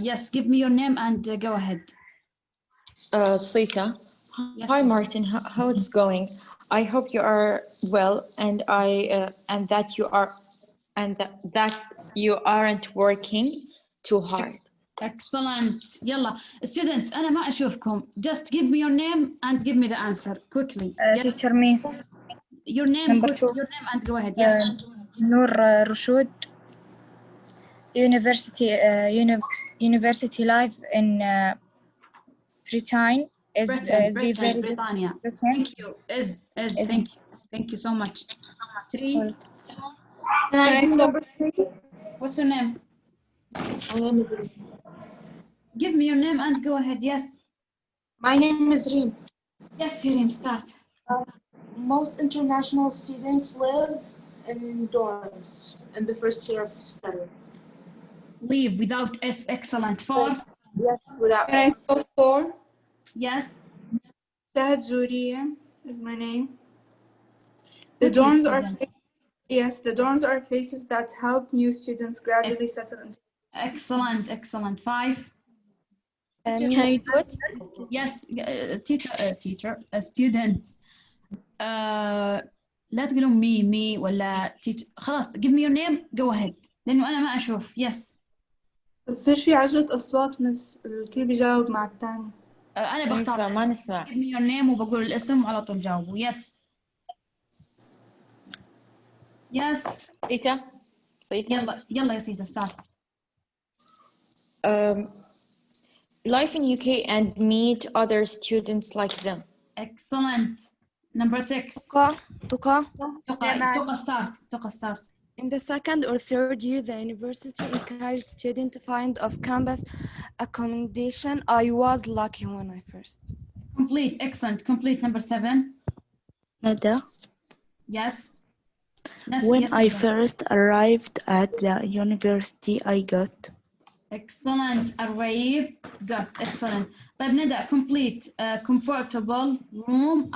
Yes, give me your name and go ahead. Sita. Yes. Hi Martin, how it's going? I hope you are well, and that you aren't working too hard. Excellent. يلا students أنا ما أشوفكم. Just give me your name and give me the answer quickly. Yes. Teacher me. Your name. Number two. Your name and go ahead. Yes. Noor Rashid. University life in Britain is very Britannia. Thank you. Thank you so much. 3. Number 3. What's your name? My name is Reem. Give me your name and go ahead. Yes. My name is Reem. Yes, Reem, start. Most international students live in dorms in the first year of study. Live without S. Excellent. 4. Yes, without Can I S. go 4? Yes. Juria is my name. The The dorms are places that help new students gradually settle into. Excellent. 5. Can I do it? Yes, teacher, student. لا تقولون مي ولا teacher. خلاص give me your name. Go ahead. لأنه أنا ما أشوف. Yes. بتصير في عجلة أصوات مس الكل بيجاوب مع الثاني. أنا بختار. ما نسمع. give me your name وبقول الاسم وعلى طول جاوبوا. Yes. Yes. Sita. يلا يا سيتا start. Life in UK and meet other students like them. Excellent. Number 6. Tuqa. start. In the second or third year, the university encouraged students to find off-campus accommodation. I was lucky when I first. Complete. Excellent. Complete. Number 7. Nada. Yes. When I first arrived at the university, I got. Excellent. Arrived. Got. Excellent. طيب ندى. Complete. Comfortable room.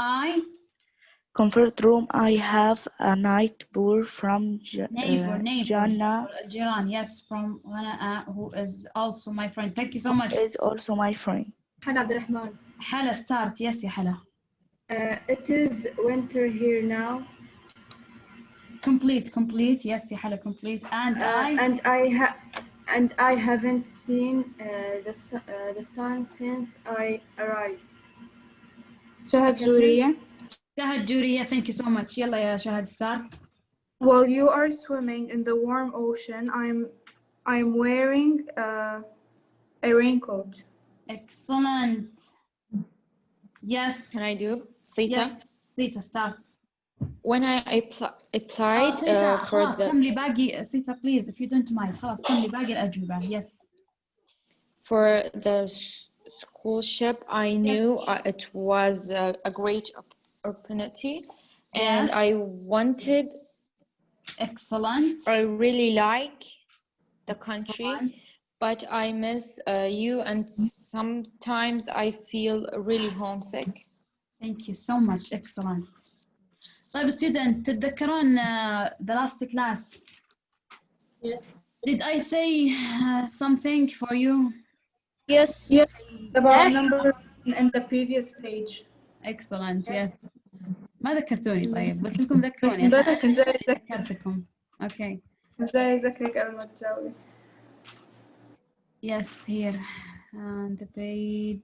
Comfort room. I have a night pool from Jana. Jiran. Yes, from Hana, who is also my friend. Thank you so much. Is also my friend. Hala Abdurrahman. Hala, start. Yes, ya Hala. It is winter here now. Complete. Yes, ya Hala. Complete. And I haven't seen the sun since I arrived. Juria. Juria, thank you so much. يلا يا شهد, start. While you are swimming in the warm ocean, I'm wearing a raincoat. Excellent. Yes. Can I do? Sita? Yes. Sita, start. When I applied for خلاص كملي باقي Sita, please, if you don't mind. خلاص كملي باقي الأجوبة. Yes. For the scholarship, I knew it was a great opportunity, and Yes. I wanted. Excellent. I really like the country, but I miss you, and sometimes I feel really homesick. Thank you so much. Excellent. طيب student, تتذكرون the last class? Yes. Did I say something for you? Yes. Yeah. About number in the previous page. Excellent. Yes. ما ذكرتوني طيب. قلت لكم ذكروني. امبارح كنت جاي ذكرتكم. Okay. جاي أذكرك قبل ما تجاوبي. Yes, here on the page.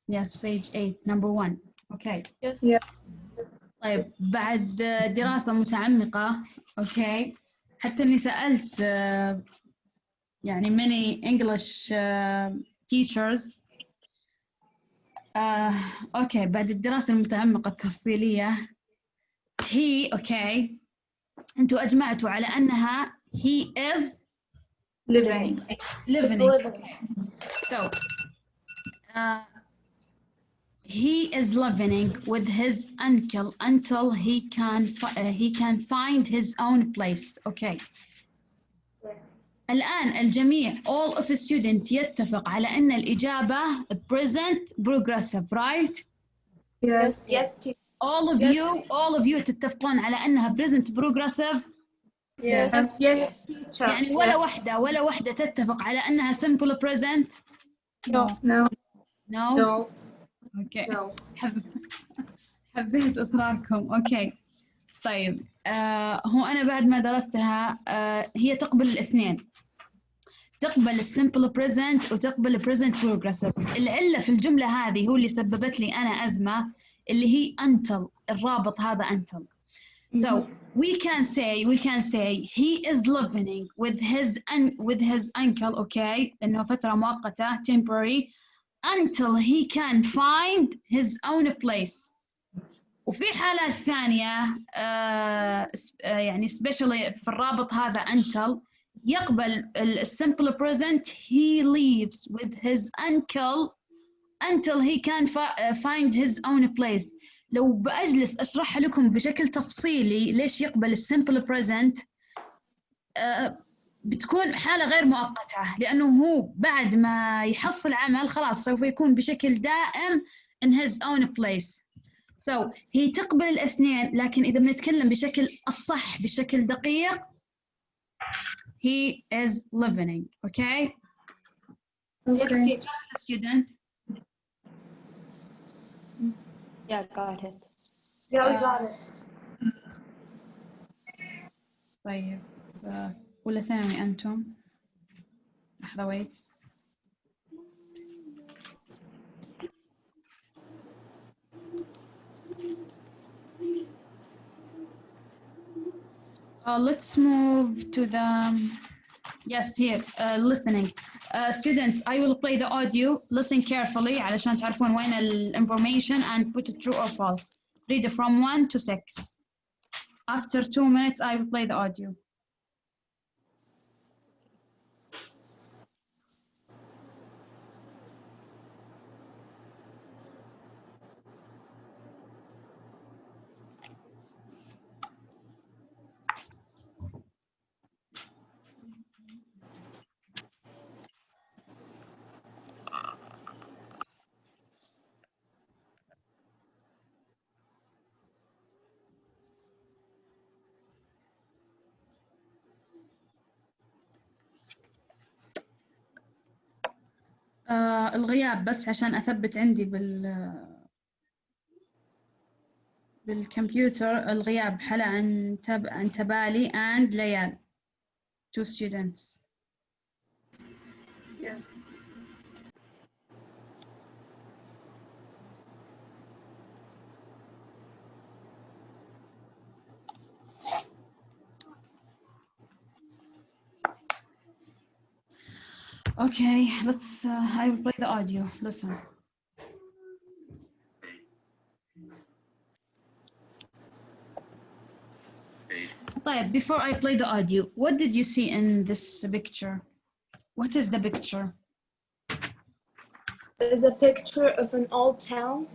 Yes, page 8, number 1. Okay. Yes. Yeah. طيب بعد دراسة متعمقة. Okay. حتى إني سألت يعني many English teachers. أوكي بعد الدراسة المتعمقة التفصيلية أنتوا أجمعتوا على أنها he is living. So he is living with his uncle until he can find his own place. Okay. الآن الجميع all of student يتفق على أن الإجابة present progressive, right? Yes. Yes. all of you تتفقون على أنها present progressive. Yes. يعني ولا واحدة تتفق على أنها simple present. No. No. Okay. حبيت إصراركم. Okay. طيب هو أنا بعد ما درستها هي تقبل الاثنين. تقبل السمبل بريزنت وتقبل البريزنت بروجريسيف. العلة في الجملة هذه هو اللي سببت لي أنا أزمة اللي هي until. الرابط هذا until. So we can say he is living with his uncle, okay, لأنه فترة مؤقتة temporary until he can find his own place. وفي حالات ثانية يعني especially في الرابط هذا until يقبل الsimple present he lives with his uncle until he can find his own place. لو بأجلس أشرح لكم بشكل تفصيلي ليش يقبل الsimple present بتكون حالة غير مؤقتة لأنه هو بعد ما يحصل عمل خلاص سوف يكون بشكل دائم in his own place. So هي تقبل الاثنين لكن إذا بنتكلم بشكل الصح بشكل دقيق he is living. Okay? It's just a student. Yeah, got it. Yeah, we got it. طيب أولى ثانوي أنتم. لحظة wait. Let's move to the yes here listening. Students, I will play the audio. Listen carefully علشان تعرفون وين information and put it true or false. Read it from 1 to 6. After 2 minutes, I will play the audio. الغياب بس عشان أثبت عندي بالكمبيوتر الغياب حلا عن تبالي and ليال 2 students. Yes. Okay, let's I will play the audio. Listen. طيب, before I play the audio, what did you see in this picture? What is the picture? There's a picture of an old town.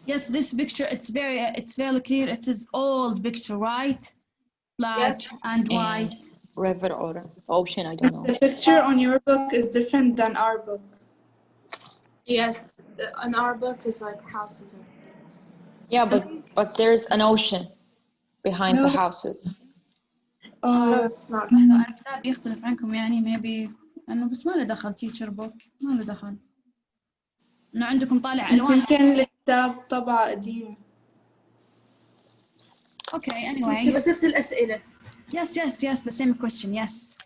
Yes, this picture, it's very clear. It is old picture, right? Black Yes. and white. River or ocean, I don't know. The picture on your book is different than our book. Yeah, in our book it's like houses. Yeah, but there's an ocean behind the houses. It's not. الكتاب يختلف عنكم يعني maybe إنه بس ما له دخل teacher book ما له دخل. إنه عندكم طالع بس ألوان. يمكن الكتاب طبعة قديمة. Okay, anyway. بس نفس الأسئلة. Yes, the same question, yes.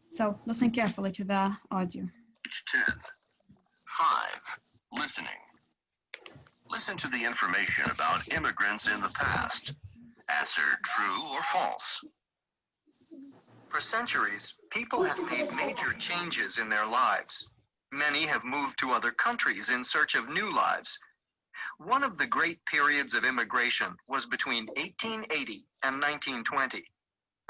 So, listen carefully to the audio. Page 10. 5. Listening. Listen to the information about immigrants in the past. Answer true or false. For centuries, people have made major changes in their lives. Many have moved to other countries in search of new lives. One of the great periods of immigration was between 1880 and 1920.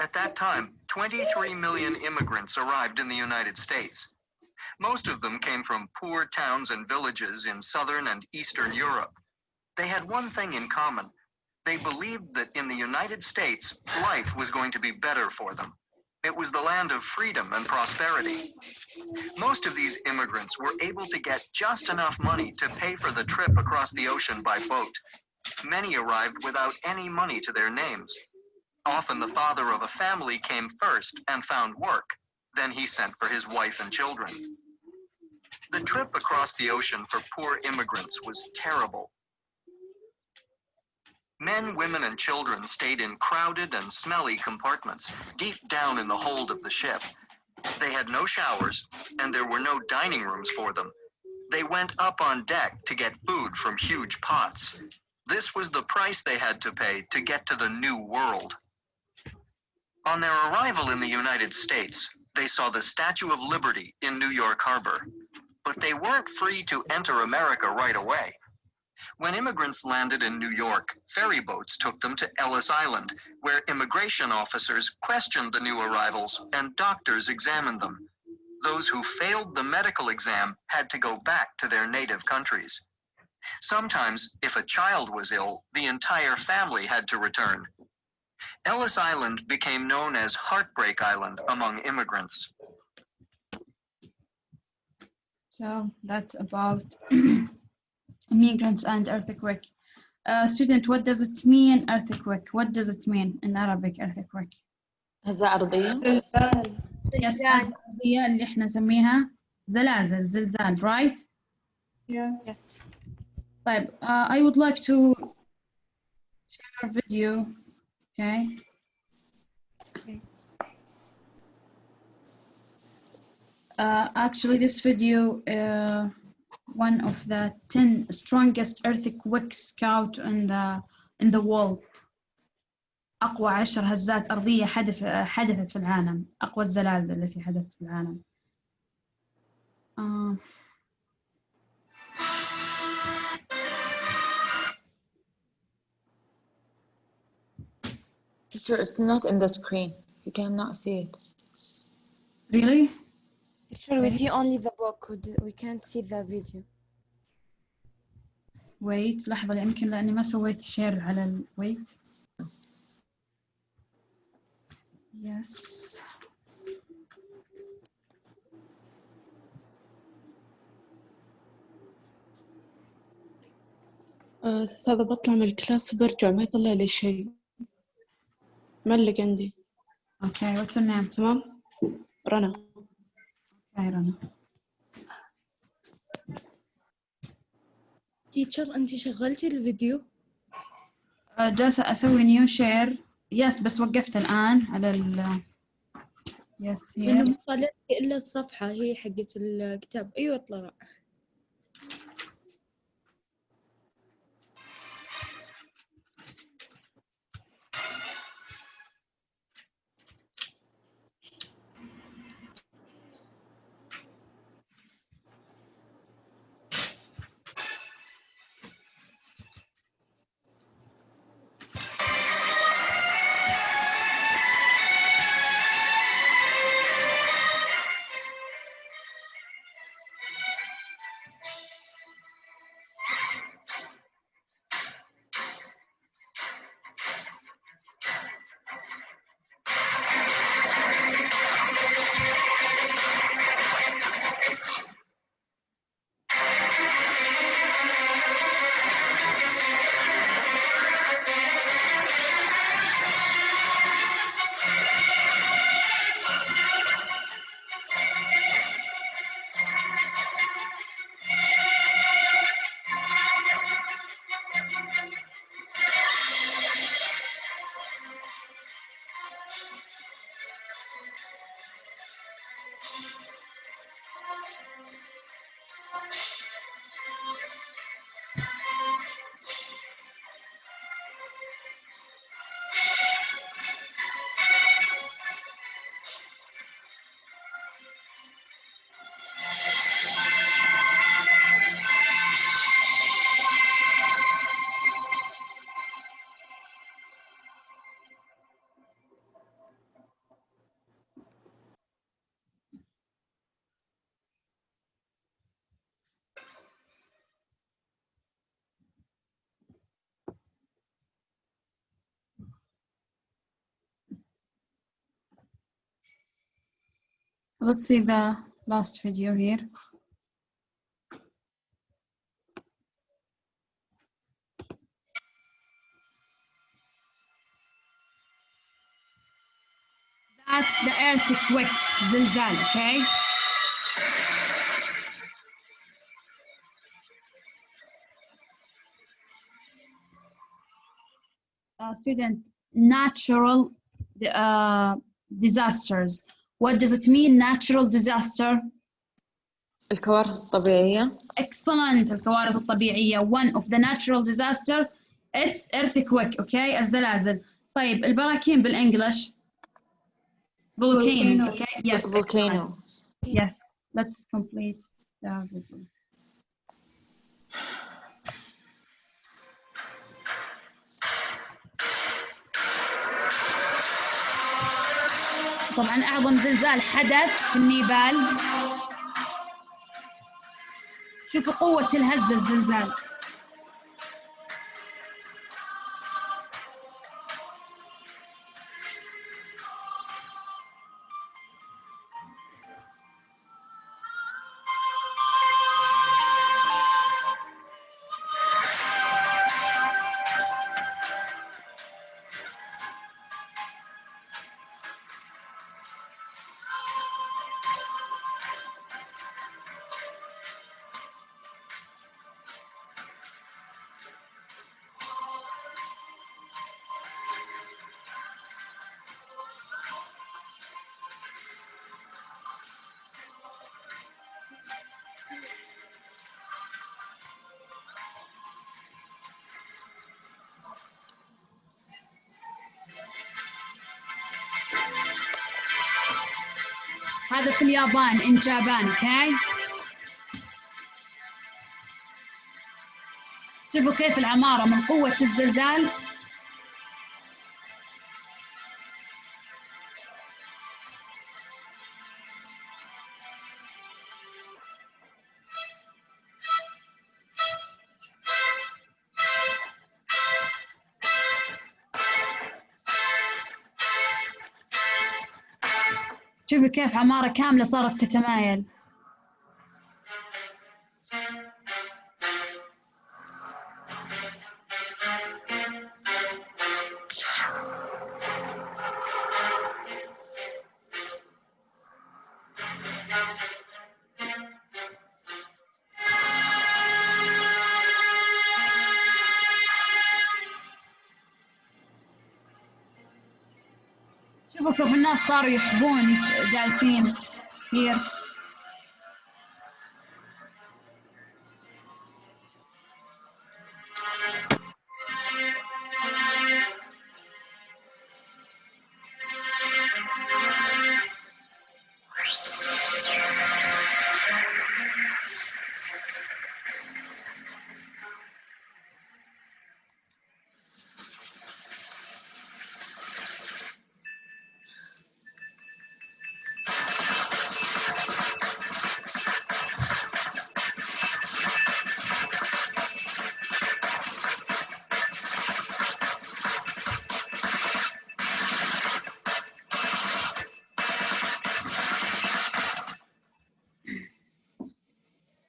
At that time, 23 million immigrants arrived in the United States. Most of them came from poor towns and villages in Southern and Eastern Europe. They had one thing in common. They believed that in the United States, life was going to be better for them. It was the land of freedom and prosperity. Most of these immigrants were able to get just enough money to pay for the trip across the ocean by boat. Many arrived without any money to their names. Often the father of a family came first and found work. Then he sent for his wife and children. The trip across the ocean for poor immigrants was terrible. Men, women, and children stayed in crowded and smelly compartments deep down in the hold of the ship. They had no showers, and there were no dining rooms for them. They went up on deck to get food from huge pots. This was the price they had to pay to get to the New World. On their arrival in the United States, they saw the Statue of Liberty in New York Harbor. But they weren't free to enter America right away. When immigrants landed in New York, ferry boats took them to Ellis Island, where immigration officers questioned the new arrivals and doctors examined them. Those who failed the medical exam had to go back to their native countries. Sometimes, if a child was ill, the entire family had to return. Ellis Island became known as Heartbreak Island among immigrants. So that's about immigrants and earthquake. Student, what does it mean, earthquake? What does it mean in Arabic, earthquake? هزة أرضية. Yes, الأرضية اللي احنا نسميها زلازل، زلزال, right? Yes. طيب, I would like to share a video, okay? Actually, this video, one of the 10 strongest earthquake scout in the world. أقوى 10 هزات أرضية حدثت في العالم. أقوى الزلازل التي حدثت في العالم. Teacher, it's not in the screen. You cannot see it. Really? Sure, we see only the book. We can't see the video. Wait, لحظة يمكن لأني ما سويت شير على wait. Yes. أستاذة بطلع من الكلاس برجع ما يطلع لي شيء. ملق عندي. Okay, what's your name? تمام؟ رنا. Okay, رنا. تيتشر أنت شغلتي الفيديو؟ جالسة أسوي نيو شير. يس بس وقفت الآن على يس لأنه ما طلع لي إلا الصفحة هي حقت الكتاب. أيوة طلع. Let's see the last video here. That's the earthquake, زلزال, okay? Student, natural disasters. What does it mean, natural disaster? الكوارث الطبيعية. Excellent. الكوارث الطبيعية. One of the natural disaster, it's earthquake, okay? الزلازل. طيب البراكين بالإنجلش. Volcanoes, okay? Yes. Volcano. Yes. Let's complete the video. طبعا أعظم زلزال حدث في النيبال. شوفوا قوة الهزة الزلزال. هذا في اليابان in Japan, okay? شوفوا كيف العمارة من قوة الزلزال. شوفوا كيف عمارة كاملة صارت تتمايل. شوفوا كيف الناس صاروا يحبون جالسين كثير.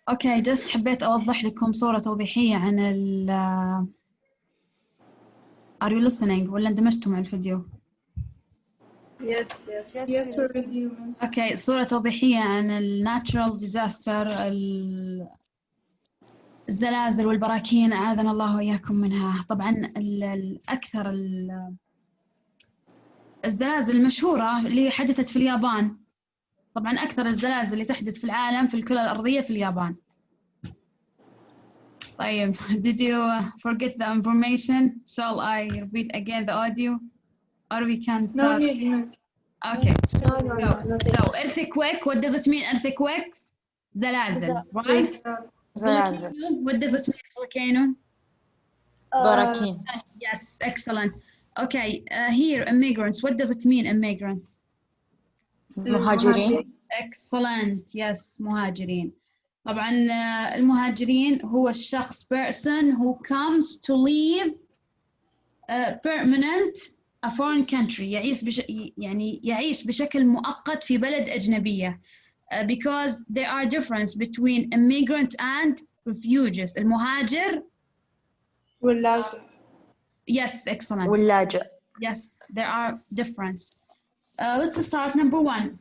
اوكي جست حبيت اوضح لكم صورة توضيحية عن ال Are you listening ولا اندمجتوا مع الفيديو؟ Yes, we're with you, miss. اوكي صورة توضيحية عن ال natural disaster الزلازل والبراكين أعاذنا الله وإياكم منها. طبعا الأكثر الزلازل المشهورة اللي حدثت في اليابان. طبعا أكثر الزلازل اللي تحدث في العالم في الكرة الأرضية في اليابان. طيب did you forget the information? Shall I repeat again the audio or we can start? No need, miss. Okay. So earthquake, what does it mean earthquakes? زلازل, right? زلازل. What does it mean volcano? براكين. Yes, excellent. Okay, here immigrants, what does it mean immigrants? مهاجرين. Excellent, yes, مهاجرين. طبعا المهاجرين هو الشخص person who comes to live permanent a foreign country يعيش بشكل مؤقت في بلد أجنبية. Because there are difference between immigrant and refugees. المهاجر واللاجئ. Yes, excellent. واللاجئ. Yes, there are difference. Let's start number 1.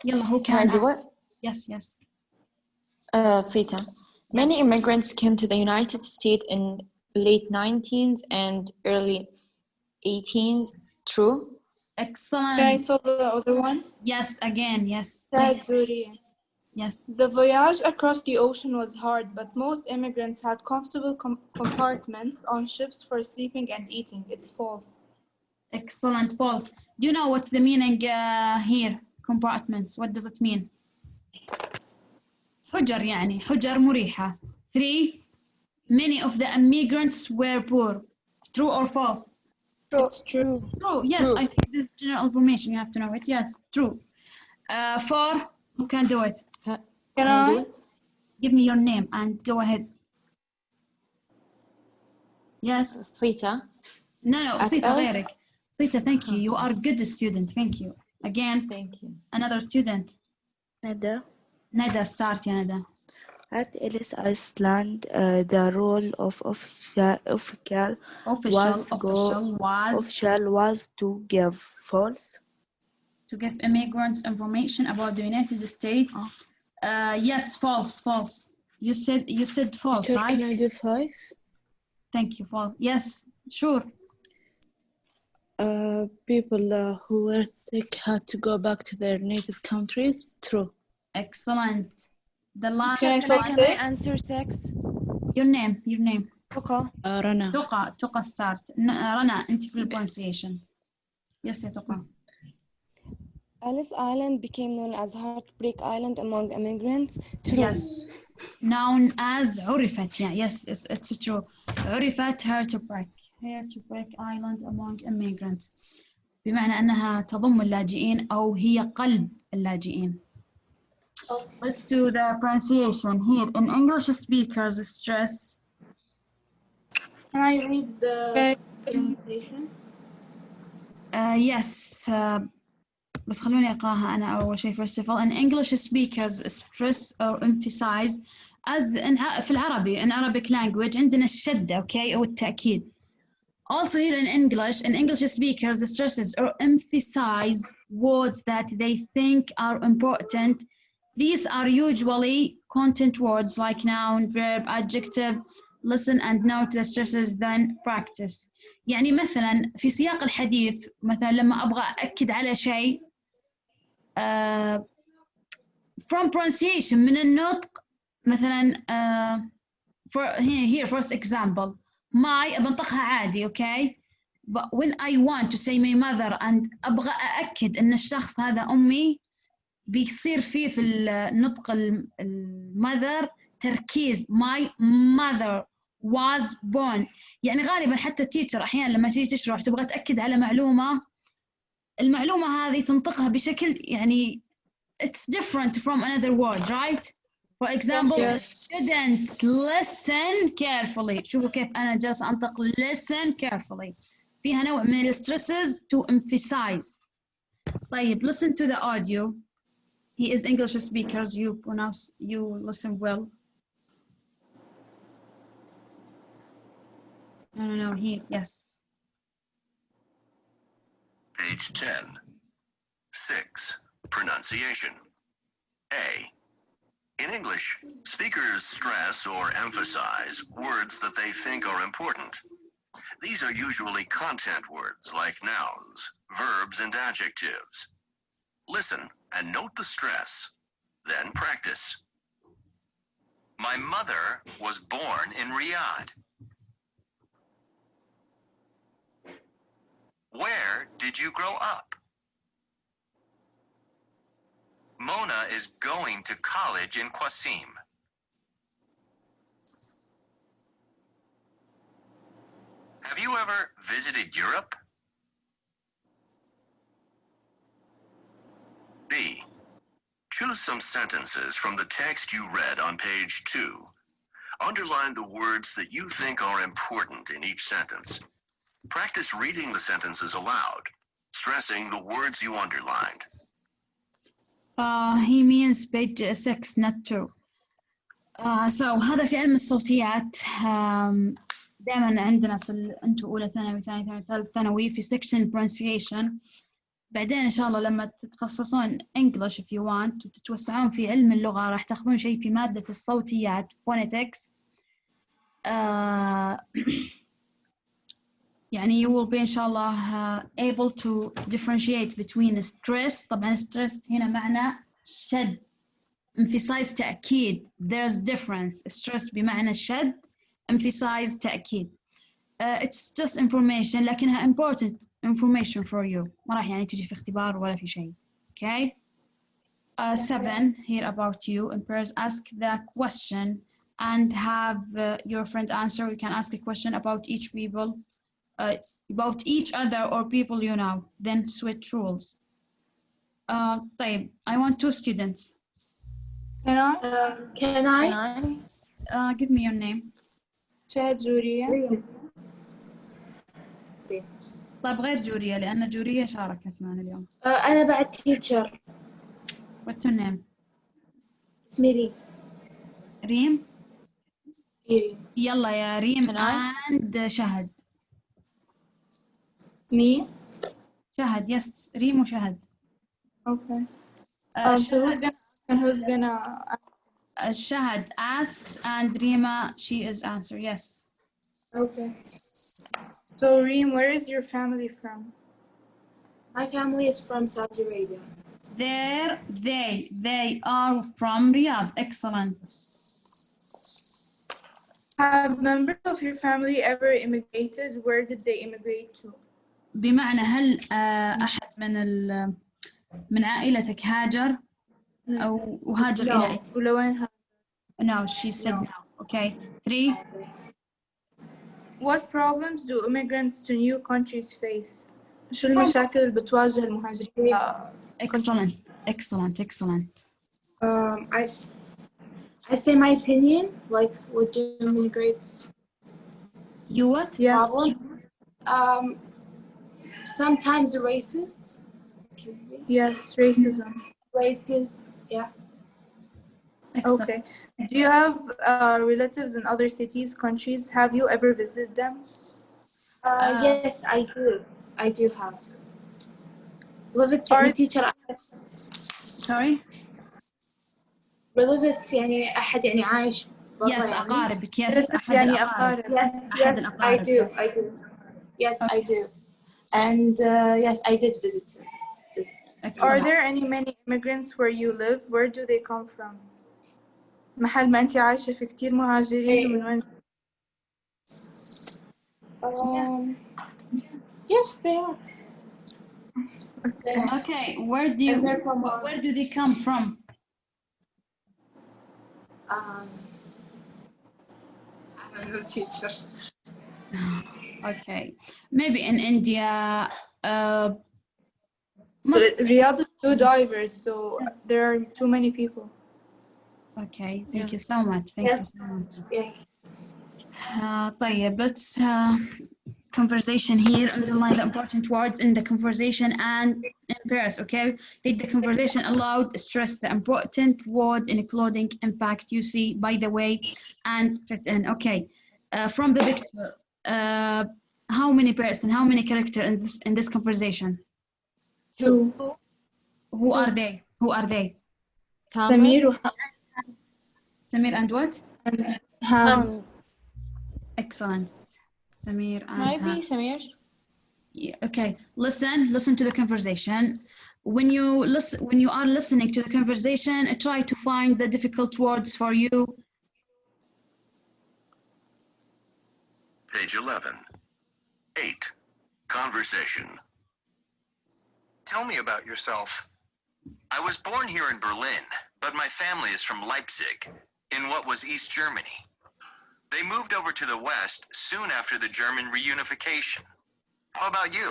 يلا who Can I do it? Yes, yes. Sita. Many immigrants came to the United States in late 19th and early 18th. True? Excellent. Can I solve the other one? Yes, again, yes. Said Zuri. Yes. The voyage across the ocean was hard, but most immigrants had comfortable compartments on ships for sleeping and eating. It's false. Excellent, false. Do you know what's the meaning here? Compartments. What does it mean? حجر يعني حجر مريحة. 3. Many of the immigrants were poor. True or false? True. True. Yes, true. I think this is general information. You have to know it. Yes, true. 4. Who can do it? Can I do it? Give me your name and go ahead. Yes. Sita. No, Sita غيرك. Sita, thank you. You are a good student. Thank you. Again. Thank you. Another student. Nada, start يا ندى. At Ellis Island, the role of official was to give false. To give immigrants information about the United States. Yes, false. You said false, right? Can I do 5? Thank you, false. Yes, sure. People who were sick had to go back to their native countries. True. Excellent. The last Can I answer 6? Your name. توقع. رنا. توقع start. رنا أنت في pronunciation. Yes, يا توقع. Ellis Island became known as Heartbreak Island among immigrants. True. Yes. Known as عرفت. Yeah, yes, it's true. عرفت Heartbreak Island among immigrants. بمعنى أنها تضم اللاجئين أو هي قلب اللاجئين. Let's do the pronunciation here. In English speakers stress. Can I read the pronunciation? Yes. بس خلوني أقراها أنا أول شيء. First of all, in English speakers stress or emphasize as في العربي in Arabic language عندنا الشدة أو التأكيد. Also here in English speakers stresses or emphasize words that they think are important. These are usually content words like noun, verb, adjective. Listen and note the stresses, then practice. يعني مثلا في سياق الحديث مثلا لما أبغى أأكد على شيء from pronunciation من النطق مثلا here first example my بنطقها عادي okay but when I want to say my mother and أبغى أأكد إن الشخص هذا أمي بيصير فيه في النطق المذر تركيز my mother was born. يعني غالبا حتى التيتشر أحيانا لما تيجي تشرح تبغى تأكد على المعلومة هذه تنطقها بشكل يعني it's different from another word, right? For example, students listen carefully. شوفوا كيف أنا جالس أنطق listen carefully. فيها نوع من stresses to emphasize. طيب, listen to the audio. He is English speakers. You listen well. No, here, yes. Page 10. 6. Pronunciation. A. In English, speakers stress or emphasize words that they think are important. These are usually content words like nouns, verbs, and adjectives. Listen and note the stress, then practice. My mother was born in Riyadh. Where did you grow up? Mona is going to college in Qasim. Have you ever visited Europe? B. Choose some sentences from the text you read on page 2. Underline the words that you think are important in each sentence. Practice reading the sentences aloud, stressing the words you underlined. He means page 6, not 2. So هذا في علم الصوتيات دائما عندنا في أنتوا أولى ثانوي ثاني ثالث ثانوي في section pronunciation بعدين إن شاء الله لما تتخصصون English if you want وتتوسعون في علم اللغة راح تاخذون شيء في مادة الصوتيات phonetics. يعني you will be إن شاء الله able to differentiate between stress. طبعا stress هنا معنى شد emphasize تأكيد. There's difference. stress بمعنى شد emphasize تأكيد. It's just information لكنها important information for you. ما راح يعني تجي في اختبار ولا في شيء. Okay. 7 here about you. In pairs ask the question and have your friend answer. You can ask a question about each people. About each other or people you know, then switch rules. طيب, I want 2 students. Can I? Can I? Give me your name. شهد جورية. طيب غير جورية لأن جورية شاركت معنا اليوم. أنا بعد teacher. What's your name? اسمي ريم. ريم. إيه. يلا يا ريم and شهد. Me? شهد, yes, ريم وشهد. Okay. So who's gonna Shahad asks and Rima, she is answer, yes. Okay. So Reem, where is your family from? My family is from Saudi Arabia. They are from Riyadh. Excellent. Have members of your family ever immigrated? Where did they immigrate to? بمعنى هل أحد من عائلتك هاجر أو هاجر إلى أين؟ ولوين هاجر؟ No, she said no. Okay. 3. What problems do immigrants to new countries face? شو المشاكل اللي بتواجه المهاجرين؟ Excellent. I say my opinion, like what do immigrants? You what? Yes. Sometimes racist. Yes, racism. Racist, yeah. Excellent. Okay. Do you have relatives in other cities, countries? Have you ever visited them? Yes, I do. I do have. Relatives teacher. Sorry? Relatives يعني أحد يعني عايش برا Yes, يعني. أقاربك. Yes, أحد يعني الأقارب. Yes, I do. Yes, I do. And yes, I did visit him. Are there many immigrants where you live? Where do they come from? محل ما أنت عايشة في كتير مهاجرين من وين؟ Yes, they are. Okay, where do they come from? I don't know, teacher. Okay, maybe in India. Riyadh is too diverse, so there are too many people. Okay, thank you so much. Thank you so much. Yes. طيب, let's conversation here. Underline the important words in the conversation and in pairs. Okay, read the conversation aloud. Stress the important word including impact you see, by the way, and fit in. Okay, from the picture, how many person, how many character in this conversation? 2. Who are they? Samir and what? Hans. Excellent. Samir and Maybe Hans. Samir. Yeah, okay, listen to the conversation. When you are listening to the conversation, try to find the difficult words for you. Page 11. 8. Conversation. Tell me about yourself. I was born here in Berlin, but my family is from Leipzig, in what was East Germany. They moved over to the West soon after the German reunification. How about you?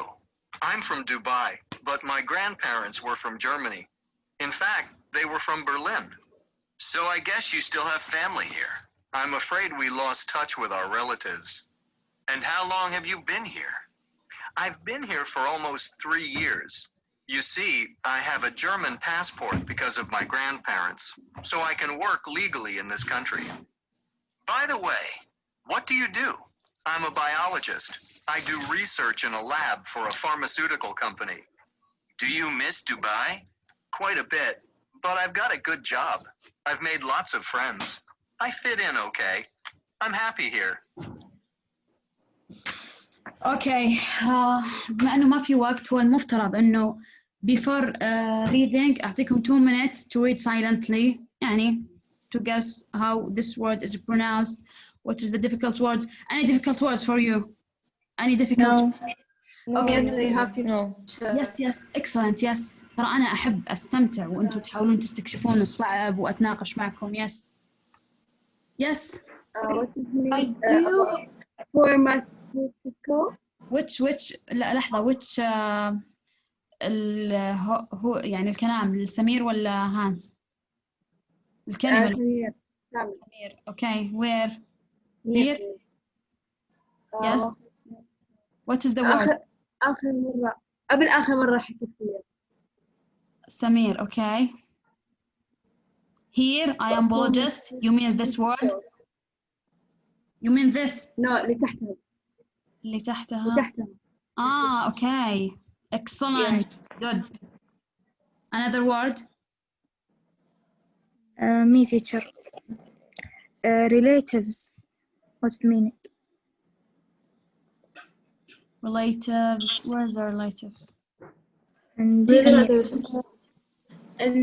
I'm from Dubai, but my grandparents were from Germany. In fact, they were from Berlin. So I guess you still have family here. I'm afraid we lost touch with our relatives. And how long have you been here? I've been here for almost 3 years. You see, I have a German passport because of my grandparents, so I can work legally in this country. By the way, what do you do? I'm a biologist. I do research in a lab for a pharmaceutical company. Do you miss Dubai? Quite a bit, but I've got a good job. I've made lots of friends. I fit in okay. I'm happy here. اوكي بما انه ما في وقت، هو المفترض انه before reading اعطيكم 2 minutes to read silently، يعني to guess how this word is pronounced, what is the difficult words. Any difficult words for you? Any difficult? No. Okay. Yes, you have to. Yes, excellent. Yes. ترى أنا أحب أستمتع وأنتم تحاولون تستكشفون الصعب وأتناقش معكم. Yes. Yes. What is the name? I do. Pharmaceutical. Which لا لحظة which هو يعني الكلام سمير ولا هانس؟ الكلمة سمير. سمير. Okay. Where? Here. Yes. What is the word? آخر مرة قبل آخر مرة حكيت فيها. سمير. Okay. Here I am biologist. You mean this word? You mean this? No, اللي تحتها. اللي تحتها. اللي تحتها. Okay. Excellent. Good. Another word? Me, teacher. Relatives. What's the meaning? Relatives. Where's the relatives? Relatives. And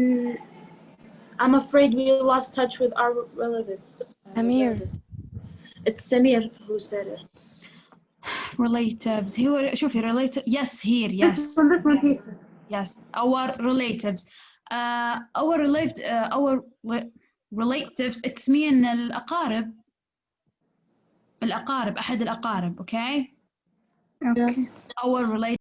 I'm afraid we lost touch with our relatives. Samir. It's Samir who said it. Relatives. هو شوفي relative. Yes, here. Yes. Yes. Our relatives. Our relatives. It's mean الأقارب. الأقارب. أحد الأقارب. Okay. Okay. Our relatives.